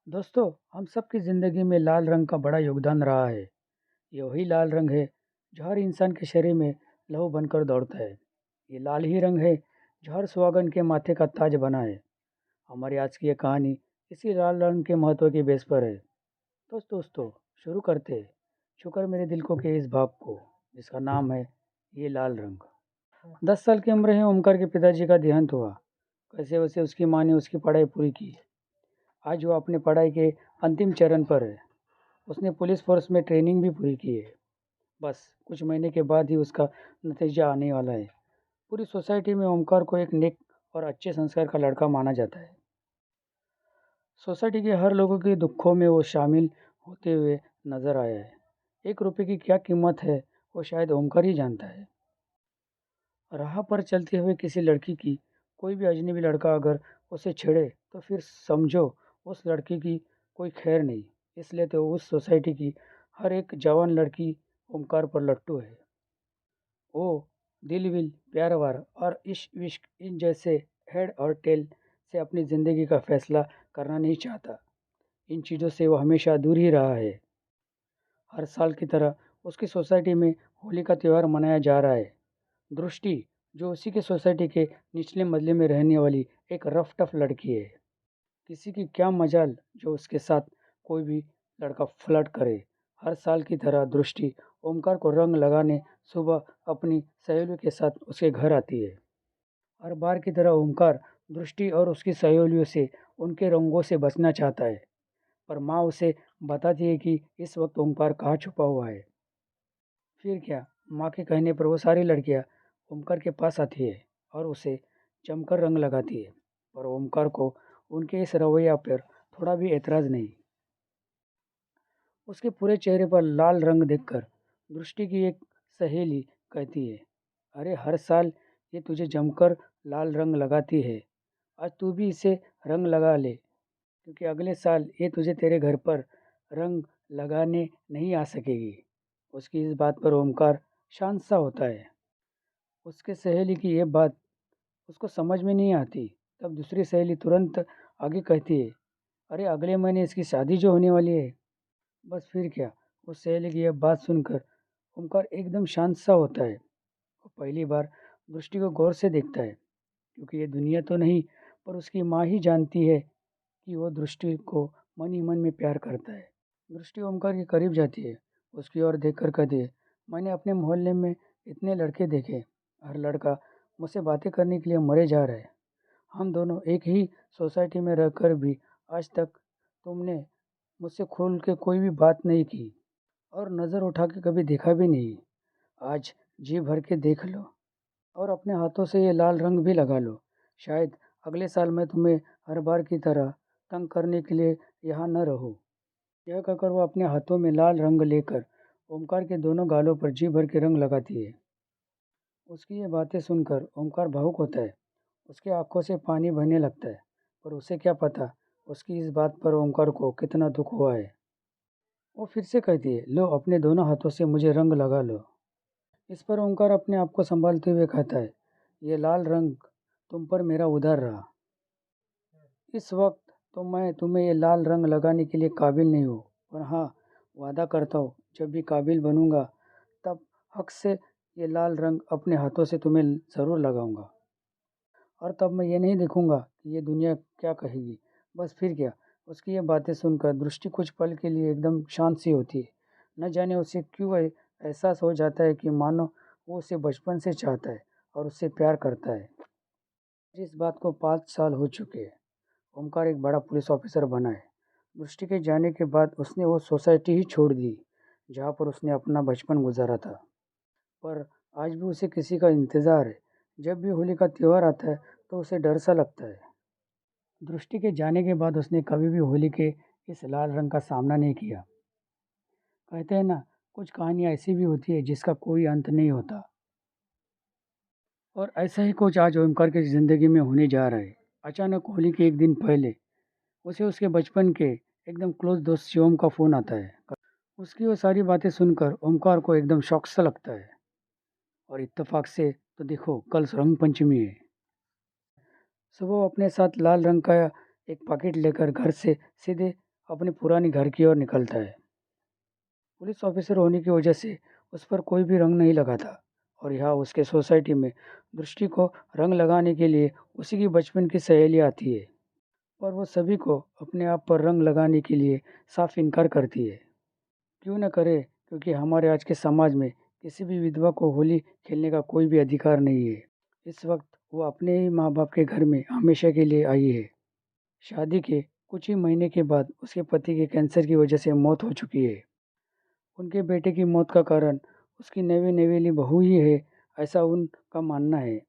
दोस्तों, हम सबकी ज़िंदगी में लाल रंग का बड़ा योगदान रहा है। ये वही लाल रंग है जो हर इंसान के शरीर में लहू बनकर दौड़ता है। ये लाल ही रंग है जो हर सुहागन के माथे का ताज बना है। हमारी आज की ये कहानी इसी लाल रंग के महत्व की बेस पर है। तो दोस्तों, शुरू करते हैं। छू कर मेरे दिल को के इस भाग को, जिसका नाम है ये लाल रंग। 10 साल की उम्र में ओमकार के पिताजी का देहांत हुआ। कैसे वैसे उसकी माँ ने उसकी पढ़ाई पूरी की। आज वो अपनी पढ़ाई के अंतिम चरण पर है। उसने पुलिस फोर्स में ट्रेनिंग भी पूरी की है। बस कुछ महीने के बाद ही उसका नतीजा आने वाला है। पूरी सोसाइटी में ओमकार को एक नेक और अच्छे संस्कार का लड़का माना जाता है। सोसाइटी के हर लोगों के दुखों में वो शामिल होते हुए नजर आया है। 1 रुपए की क्या कीमत है, वो शायद ओमकार ही जानता है। राह पर चलते हुए किसी लड़की की कोई भी अजनबी लड़का अगर उसे छेड़े तो फिर समझो उस लड़की की कोई खैर नहीं। इसलिए तो उस सोसाइटी की हर एक जवान लड़की ओमकार पर लट्टू है। वो दिल विल प्यार वार और इश्क विश्क इन जैसे हेड और टेल से अपनी ज़िंदगी का फैसला करना नहीं चाहता। इन चीज़ों से वो हमेशा दूर ही रहा है। हर साल की तरह उसकी सोसाइटी में होली का त्यौहार मनाया जा रहा है। दृष्टि, जो उसी के सोसाइटी के निचले मजले में रहने वाली एक रफ टफ लड़की है। किसी की क्या मजाल जो उसके साथ कोई भी लड़का फ्लर्ट करे। हर साल की तरह दृष्टि ओमकार को रंग लगाने सुबह अपनी सहेलियों के साथ उसके घर आती है। हर बार की तरह ओमकार दृष्टि और उसकी सहेलियों से उनके रंगों से बचना चाहता है। पर माँ उसे बताती है कि इस वक्त ओमकार कहाँ छुपा हुआ है। फिर क्या, माँ के कहने पर वो सारी लड़कियाँ ओमकार के पास आती है और उसे जमकर रंग लगाती है। पर ओमकार को उनके इस रवैया पर थोड़ा भी एतराज़ नहीं। उसके पूरे चेहरे पर लाल रंग देखकर दृष्टि की एक सहेली कहती है, अरे हर साल ये तुझे जमकर लाल रंग लगाती है। आज तू भी इसे रंग लगा ले, क्योंकि अगले साल ये तुझे तेरे घर पर रंग लगाने नहीं आ सकेगी। उसकी इस बात पर ओमकार शांत सा होता है। उसके सहेली की ये बात उसको समझ में नहीं आती। तब दूसरी सहेली तुरंत आगे कहती है, अरे अगले महीने इसकी शादी जो होने वाली है। बस फिर क्या, उस सहेली की यह बात सुनकर ओमकार एकदम शांत सा होता है। वो पहली बार दृष्टि को गौर से देखता है, क्योंकि ये दुनिया तो नहीं, पर उसकी माँ ही जानती है कि वो दृष्टि को मन ही मन में प्यार करता है। दृष्टि ओमकार के करीब जाती है, उसकी ओर देखकर कहती है, मैंने अपने मोहल्ले में इतने लड़के देखे, हर लड़का मुझसे बातें करने के लिए मरे जा रहा है। हम दोनों एक ही सोसाइटी में रहकर भी आज तक तुमने मुझसे खोल के कोई भी बात नहीं की और नज़र उठा के कभी देखा भी नहीं। आज जी भर के देख लो और अपने हाथों से ये लाल रंग भी लगा लो। शायद अगले साल मैं तुम्हें हर बार की तरह तंग करने के लिए यहाँ न रहूँ। यह कहकर वो अपने हाथों में लाल रंग लेकर ओमकार के दोनों गालों पर जी भर के रंग लगाती है। उसकी ये बातें सुनकर ओमकार भावुक होता है। उसकी आंखों से पानी बहने लगता है। पर उसे क्या पता उसकी इस बात पर ओमकार को कितना दुख हुआ है। वो फिर से कहती है, लो अपने दोनों हाथों से मुझे रंग लगा लो। इस पर ओमकार अपने आप को संभालते हुए कहता है, ये लाल रंग तुम पर मेरा उधार रहा। इस वक्त तो मैं तुम्हें ये लाल रंग लगाने के लिए काबिल नहीं हूँ, पर हाँ, वादा करता हूँ जब भी काबिल बनूंगा तब हक से ये लाल रंग अपने हाथों से तुम्हें ज़रूर लगाऊंगा। और तब मैं ये नहीं देखूंगा कि ये दुनिया क्या कहेगी। बस फिर क्या, उसकी ये बातें सुनकर दृष्टि कुछ पल के लिए एकदम शांत सी होती है। न जाने उसे क्यों एहसास हो जाता है कि मानो वो उसे बचपन से चाहता है और उससे प्यार करता है। जिस बात को 5 साल हो चुके हैं, ओमकार एक बड़ा पुलिस ऑफिसर बना है। दृष्टि के जाने के बाद उसने वो सोसाइटी ही छोड़ दी जहाँ पर उसने अपना बचपन गुजारा था। पर आज भी उसे किसी का इंतज़ार है। जब भी होली का त्यौहार आता है तो उसे डर सा लगता है। दृष्टि के जाने के बाद उसने कभी भी होली के इस लाल रंग का सामना नहीं किया। कहते हैं ना, कुछ कहानियाँ ऐसी भी होती है जिसका कोई अंत नहीं होता। और ऐसा ही कुछ आज ओमकार की ज़िंदगी में होने जा रहा है। अचानक होली के एक दिन पहले उसे उसके बचपन के एकदम क्लोज दोस्त शिवम का फ़ोन आता है। उसकी वो सारी बातें सुनकर ओमकार को एकदम शौक सा लगता है। और इत्तेफाक से तो देखो, कल रंग पंचमी है। सुबह वो अपने साथ लाल रंग का एक पैकेट लेकर घर से सीधे अपने पुरानी घर की ओर निकलता है। पुलिस ऑफिसर होने की वजह से उस पर कोई भी रंग नहीं लगा था और यहाँ उसके सोसाइटी में दृष्टि को रंग लगाने के लिए उसी की बचपन की सहेली आती है, पर वो सभी को अपने आप पर रंग लगाने के लिए साफ इनकार करती है। क्यों न करे, क्योंकि हमारे आज के समाज में किसी भी विधवा को होली खेलने का कोई भी अधिकार नहीं है। इस वक्त वो अपने ही माँ बाप के घर में हमेशा के लिए आई है। शादी के कुछ ही महीने के बाद उसके पति के कैंसर की वजह से मौत हो चुकी है। उनके बेटे की मौत का कारण उसकी नवी नवेली बहू ही है, ऐसा उनका मानना है।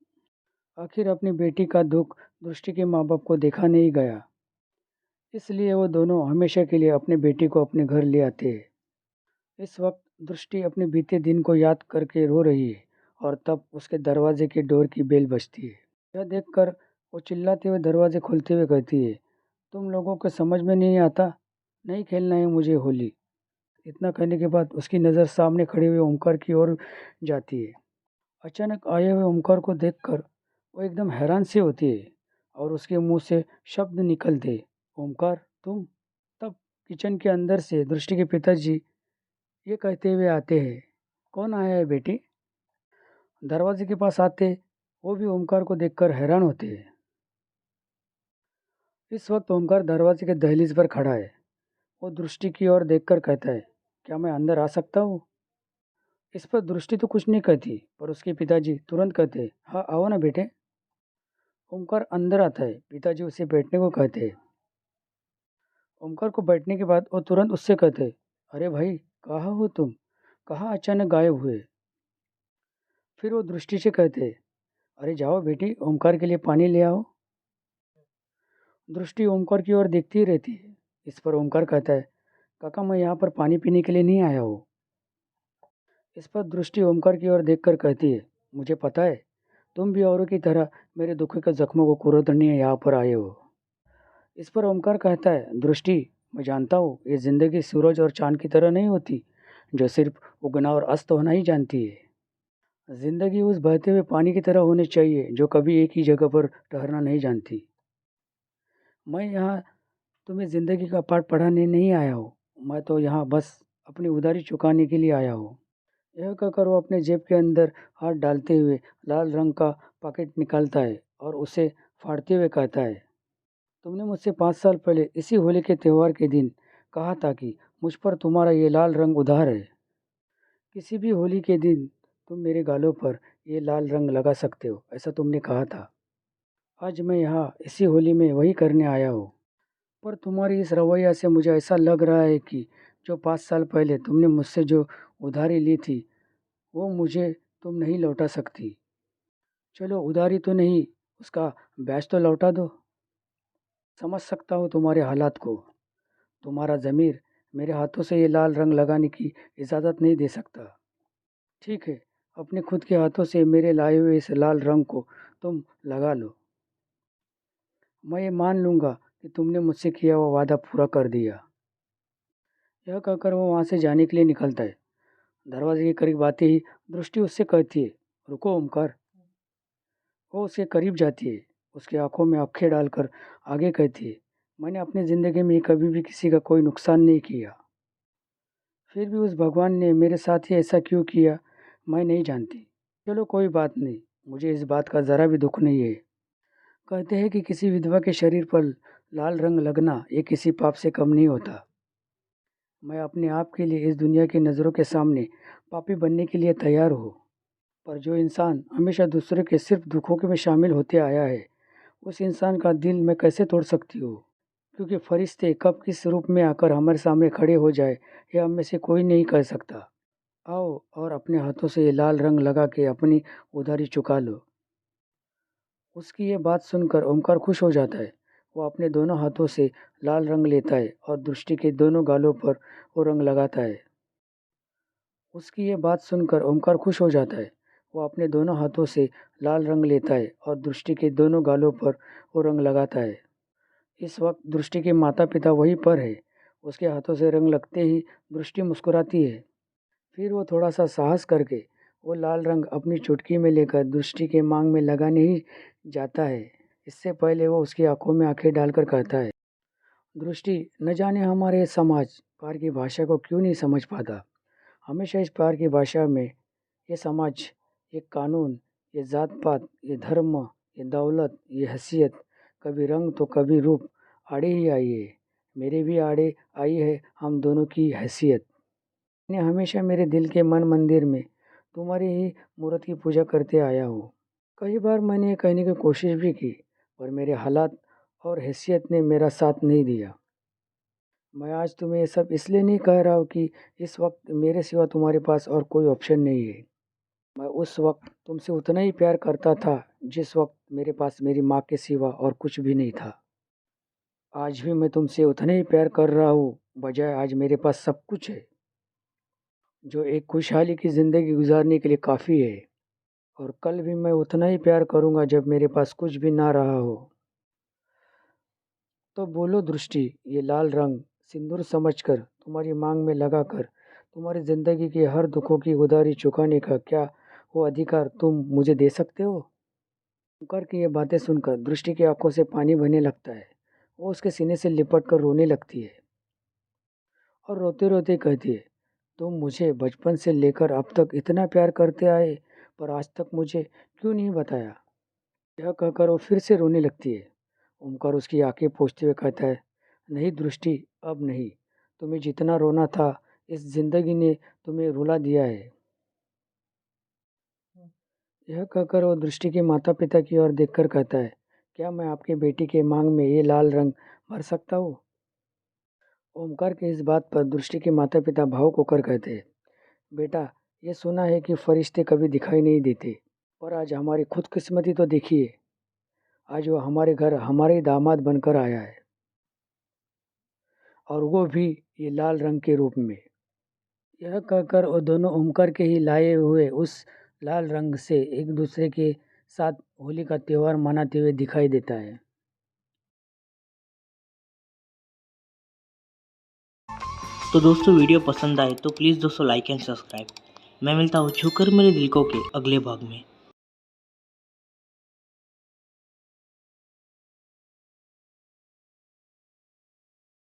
आखिर अपनी बेटी का दुख दृष्टि के माँ बाप को देखा नहीं गया, इसलिए वो दोनों हमेशा के लिए अपनी बेटी को अपने घर ले आते हैं। इस वक्त दृष्टि अपने बीते दिन को याद करके रो रही है और तब उसके दरवाजे की डोर की बेल बजती है। यह देखकर वो चिल्लाते हुए दरवाजे खोलते हुए कहती है, तुम लोगों को समझ में नहीं आता, नहीं खेलना है मुझे होली। इतना कहने के बाद उसकी नज़र सामने खड़े हुए ओमकार की ओर जाती है। अचानक आए हुए ओमकार को देखकर वो एकदम हैरान सी होती है और उसके मुंह से शब्द निकलते, ओमकार तुम। तब किचन के अंदर से दृष्टि के पिताजी ये कहते हुए आते हैं, कौन आया है बेटी। दरवाजे के पास आते वो भी ओमकार को देखकर हैरान होते हैं। इस वक्त ओमकार दरवाजे के दहलीज पर खड़ा है। वो दृष्टि की ओर देखकर कहता है, क्या मैं अंदर आ सकता हूँ। इस पर दृष्टि तो कुछ नहीं कहती, पर उसके पिताजी तुरंत कहते हैं, हाँ आओ ना बेटे। ओमकार अंदर आता है। पिताजी उसे बैठने को कहते हैं। ओमकार को बैठने के बाद वो तुरंत उससे कहते हैं, अरे भाई कहाँ हो तुम, कहाँ अचानक गायब हुए। फिर वो दृष्टि से कहते हैं, अरे जाओ बेटी ओमकार के लिए पानी ले आओ। दृष्टि ओमकार की ओर देखती ही रहती है। इस पर ओमकार कहता है, काका मैं यहाँ पर पानी पीने के लिए नहीं आया हूँ। इस पर दृष्टि ओमकार की ओर देखकर कहती है, मुझे पता है तुम भी औरों की तरह मेरे दुख के जख्मों को कुरेदने यहाँ पर आए हो। इस पर ओमकार कहता है, दृष्टि मैं जानता हूँ ये ज़िंदगी सूरज और चांद की तरह नहीं होती जो सिर्फ उगना और अस्त होना ही जानती है। ज़िंदगी उस बहते हुए पानी की तरह होनी चाहिए जो कभी एक ही जगह पर ठहरना नहीं जानती। मैं यहाँ तुम्हें ज़िंदगी का पाठ पढ़ाने नहीं आया हूँ, मैं तो यहाँ बस अपनी उधारी चुकाने के लिए आया हूँ। यह कहकर वो अपने जेब के अंदर हाथ डालते हुए लाल रंग का पैकेट निकालता है और उसे फाड़ते हुए कहता है, तुमने मुझसे 5 साल पहले इसी होली के त्यौहार के दिन कहा था कि मुझ पर तुम्हारा ये लाल रंग उधार है। किसी भी होली के दिन तुम मेरे गालों पर ये लाल रंग लगा सकते हो, ऐसा तुमने कहा था। आज मैं यहाँ इसी होली में वही करने आया हूँ, पर तुम्हारी इस रवैया से मुझे ऐसा लग रहा है कि जो 5 साल पहले तुमने मुझसे जो उधारी ली थी वो मुझे तुम नहीं लौटा सकती। चलो उधारी तो नहीं, उसका ब्याज तो लौटा दो। समझ सकता हूँ तुम्हारे हालात को। तुम्हारा ज़मीर मेरे हाथों से ये लाल रंग लगाने की इजाज़त नहीं दे सकता। ठीक है, अपने खुद के हाथों से मेरे लाए हुए इस लाल रंग को तुम लगा लो। मैं ये मान लूँगा कि तुमने मुझसे किया हुआ वादा पूरा कर दिया। यह कहकर वो वहाँ से जाने के लिए निकलता है। दरवाजे के करीब आते ही दृष्टि उससे कहती है, रुको ओमकार। वो उसके करीब जाती है, उसकी आंखों में आंखें डालकर आगे कहती है, मैंने अपनी ज़िंदगी में कभी भी किसी का कोई नुकसान नहीं किया, फिर भी उस भगवान ने मेरे साथ ही ऐसा क्यों किया मैं नहीं जानती। चलो कोई बात नहीं, मुझे इस बात का ज़रा भी दुख नहीं है। कहते हैं कि किसी विधवा के शरीर पर लाल रंग लगना ये किसी पाप से कम नहीं होता। मैं अपने आप के लिए इस दुनिया की नज़रों के सामने पापी बनने के लिए तैयार हूँ, पर जो इंसान हमेशा दूसरे के सिर्फ दुखों के में शामिल होते आया है उस इंसान का दिल मैं कैसे तोड़ सकती हूँ। क्योंकि फरिश्ते कब किस रूप में आकर हमारे सामने खड़े हो जाए यह हम में से कोई नहीं कह सकता। आओ और अपने हाथों से ये लाल रंग लगा के अपनी उधारी चुका लो। उसकी ये बात सुनकर ओमकार खुश हो जाता है। वो अपने दोनों हाथों से लाल रंग लेता है और दृष्टि के दोनों गालों पर वो रंग लगाता है। उसकी ये बात सुनकर ओमकार खुश हो जाता है। वो अपने दोनों हाथों से लाल रंग लेता है और दृष्टि के दोनों गालों पर वो रंग लगाता है। इस वक्त दृष्टि के माता पिता वहीं पर है। उसके हाथों से रंग लगते ही दृष्टि मुस्कुराती है। फिर वो थोड़ा सा साहस करके वो लाल रंग अपनी चुटकी में लेकर दृष्टि के मांग में लगाने ही जाता है। इससे पहले वो उसकी आंखों में आंखें डालकर कहता है, दृष्टि, न जाने हमारे समाज प्यार की भाषा को क्यों नहीं समझ पाता। हमेशा इस प्यार की भाषा में ये समाज, ये कानून, ये जात-पात, ये धर्म, ये दौलत, ये हैसियत, कभी रंग तो कभी रूप आड़े ही आई है। मेरे भी आड़े आई है हम दोनों की हैसियत। मैंने हमेशा मेरे दिल के मन मंदिर में तुम्हारी ही मूर्त की पूजा करते आया हूँ। कई बार मैंने ये कहने की कोशिश भी की, पर मेरे हालात और हैसियत ने मेरा साथ नहीं दिया। मैं आज तुम्हें ये सब इसलिए नहीं कह रहा हूँ कि इस वक्त मेरे सिवा तुम्हारे पास और कोई ऑप्शन नहीं है। मैं उस वक्त तुमसे उतना ही प्यार करता था जिस वक्त मेरे पास मेरी माँ के सिवा और कुछ भी नहीं था। आज भी मैं तुमसे उतना ही प्यार कर रहा हूँ, बजाय आज मेरे पास सब कुछ है, जो एक खुशहाली की ज़िंदगी गुजारने के लिए काफ़ी है। और कल भी मैं उतना ही प्यार करूँगा जब मेरे पास कुछ भी ना रहा हो। तो बोलो दृष्टि, ये लाल रंग सिंदूर समझकर तुम्हारी मांग में लगाकर तुम्हारी ज़िंदगी के हर दुखों की उधारी चुकाने का क्या वो अधिकार तुम मुझे दे सकते हो? ओंकार की ये बातें सुनकर दृष्टि की आंखों से पानी बहने लगता है। वो उसके सीने से लिपट कर रोने लगती है और रोते रोते कहती है, तुम मुझे बचपन से लेकर अब तक इतना प्यार करते आए, पर आज तक मुझे क्यों नहीं बताया? यह कहकर वो फिर से रोने लगती है। ओमकार उसकी आंखें पोंछते हुए कहता है, नहीं दृष्टि, अब नहीं। तुम्हें जितना रोना था, इस जिंदगी ने तुम्हें रुला दिया है। यह कहकर वो दृष्टि के माता पिता की ओर देखकर कहता है, क्या मैं आपकी बेटी के मांग में ये लाल रंग भर सकता हूँ? ओमकार की इस बात पर दृष्टि के माता पिता भावुक होकर कहते हैं, बेटा, ये सुना है कि फरिश्ते कभी दिखाई नहीं देते, पर आज हमारी खुदकिस्मती तो देखिए। आज वो हमारे घर हमारे ही दामाद बनकर आया है, और वो भी ये लाल रंग के रूप में। यह कहकर वो दोनों ओमकार के ही लाए हुए उस लाल रंग से एक दूसरे के साथ होली का त्यौहार मनाते हुए दिखाई देता है। तो दोस्तों वीडियो पसंद आए तो प्लीज़ दोस्तों लाइक एंड सब्सक्राइब। मैं मिलता हूँ छूकर मेरे दिल को के अगले भाग में।